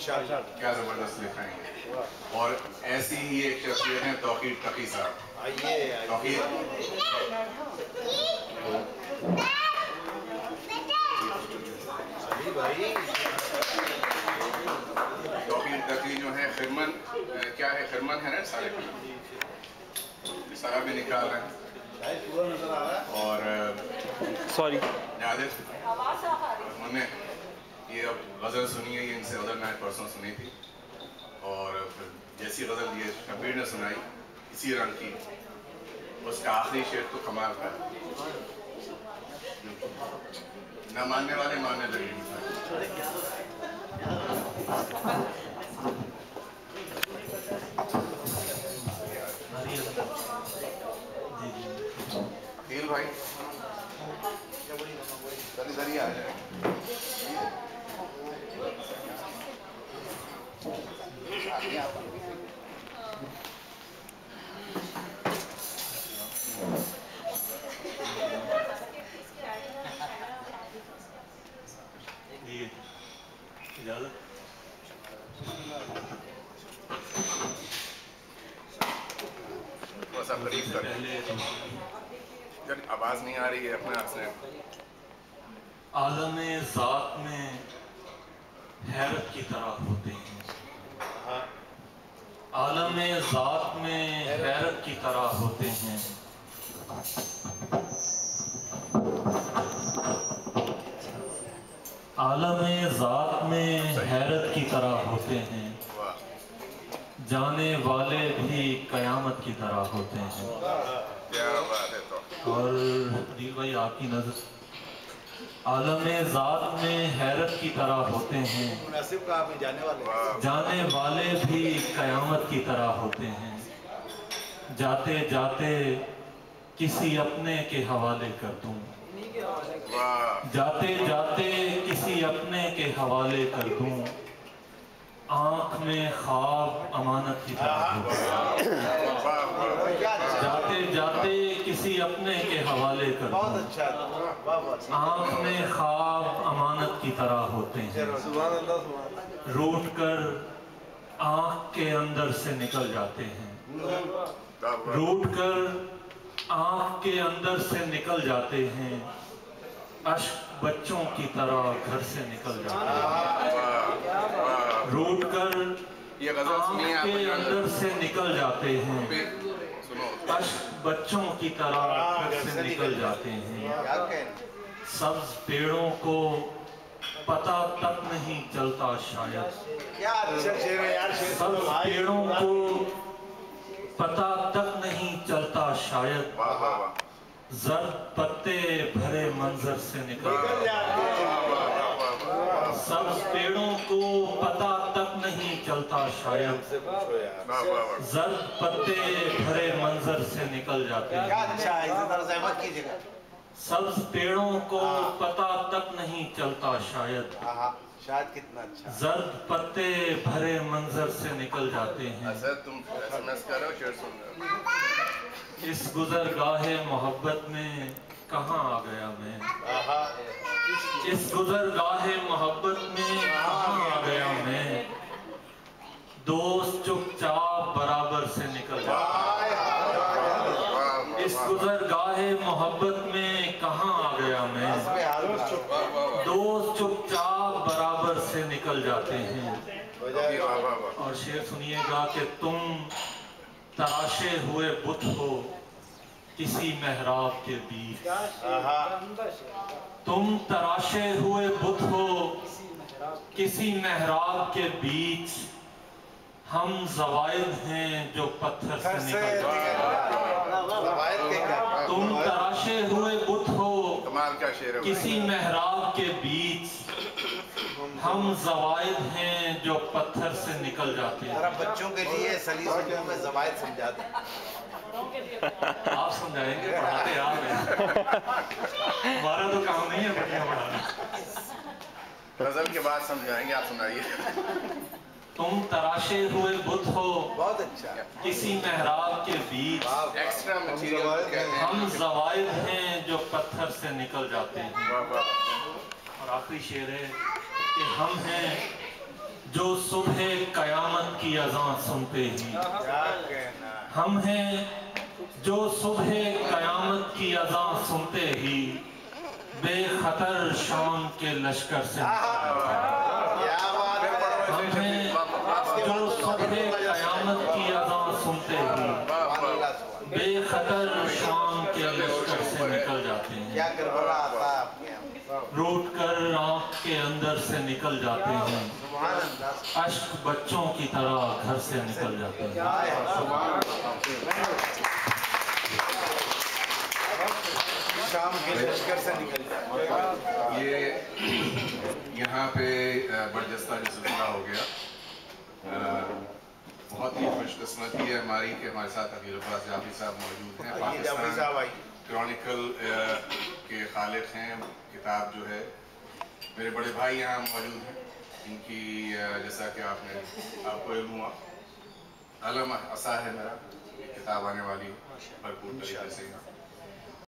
क्या ज़बरदस्त लिखाएंगे। और ऐसी ही एक शख्सियत है तौकीर तकी साहब। तौकीर तकी जो है खिरमन, क्या है खिरमन है ना, सारा भी निकाल रहे हैं। और सॉरी नादिर उन्होंने ये अब गज़ल सुनी है, ये इनसे गज़ल मैंने परसों सुनी थी, और जैसी गज़ल ये शब्बीर ने सुनाई इसी रंग की, उसका आखिरी शेर तो कमाल था, न मानने वाले मानने लगे। अखिल भाई इधर ही आ जाए। इजाज़त थोड़ा सा करीब कर, आवाज नहीं आ रही है अपने आप से। आलमे ज़ात में हैरत की तरह होते हैं, आलमे ज़ात में हैरत की तरह होते हैं, आलमे ज़ात में हैरत की तरह होते हैं, जाने वाले भी कयामत की तरह होते हैं। क्या बात है। तो और दिल भाई आपकी नजर, आलमे ज़ात में हैरत की तरह होते हैं, जाने वाले भी कयामत की तरह होते हैं, जाते जाते किसी अपने के हवाले कर दूं, जाते जाते किसी अपने के हवाले कर दूं, आँख में ख्वाब अमानत की तरह होते हैं, जाते जाते किसी अपने के हवाले कर दूं, आँख में ख्वाब अमानत की तरह होते हैं, रूठ कर आँख के अंदर से निकल जाते हैं, रूठ कर आँख के अंदर से निकल जाते हैं, अश्क बच्चों की तरह घर से निकल जाते हैं, रूठ कर आँख के अंदर से निकल जाते हैं, अश्क बच्चों की तरह घर से निकल जाते हैं, सब्ज पेड़ों को पता तक नहीं चलता शायद, सब्ज पेड़ों को पता तक नहीं चलता शायद, जर्द पत्ते भरे मंजर से निकल जाते हैं, सब्ज पेड़ों को पता तक नहीं चलता शायद, जर्द पत्ते भरे मंजर से निकल जाते हैं, सब्ज पेड़ों को पता तक नहीं चलता शायद, कितना अच्छा, जर्द पत्ते भरे मंजर से निकल जाते हैं, तुम SMS कर रहे हो, शेर सुन रहे हो। इस गुजरगाहे मोहब्बत में कहाँ आ गया मैं, इस गुजरगाहे मोहब्बत में कहाँ आ गया मैं, दोस्त चुपचाप बराबर से निकल जाता है, इस गुजरगाहे मोहब्बत में कहाँ आ गया मैं, दोस्त चुपचाप बराबर से निकल जाते हैं। और शेर सुनिएगा कि तुम तराशे हुए बुत हो किसी मेहराब के बीच, तुम तराशे हुए बुत हो किसी मेहराब के बीच, हम ज़वाइद हैं जो पत्थर से निकल जाते हैं, तुम तराशे हुए बुत हो किसी मेहराब के बीच, हम ज़वाइद हैं जो पत्थर से निकल जाते हैं। बच्चों के लिए सलीस में ज़वाइद समझाते हैं। आप समझाएंगे, पढ़ाते आप हैं, हमारा तो काम नहीं है बच्चियां पढ़ाना। गजल के बाद समझाएंगे, आप सुनाइए। तुम तराशे हुए बुत हो बहुत अच्छा, किसी मेहराब के बीच, एक्स्ट्रा मटीरियल, हम ज़वाइद हैं जो पत्थर से निकल जाते हैं। और आखिरी शेर है कि हम हैं जो सुबह कयामत की अज़ान सुनते ही, हम हैं जो सुबह कयामत की अज़ान सुनते ही बेखतर शाम के लश्कर से, हम हैं जो सुबह कयामत की अज़ान सुनते ही बेखतर शाम के लश्कर से निकल जाते हैं, रूठ कर आँख के अंदर से निकल जाते हैं, अश्क बच्चों की तरह घर से निकल जाते हैं। शाम के लश्कर से निकल जाते। ये यहाँ पे बरजस्ता जो सिलसिला हो गया, बहुत ही खुशकिस्मती है हमारी कि हमारे साथ अभी अब्बास जाफी साहब मौजूद हैं। पाकिस्तान क्रॉनिकल के खालिक हैं। किताब जो है मेरे बड़े भाई यहाँ मौजूद हैं, इनकी जैसा कि आपको इल्म हुआ, अलम असा है मेरा, किताब आने वाली भरपूर तरीके से यहाँ।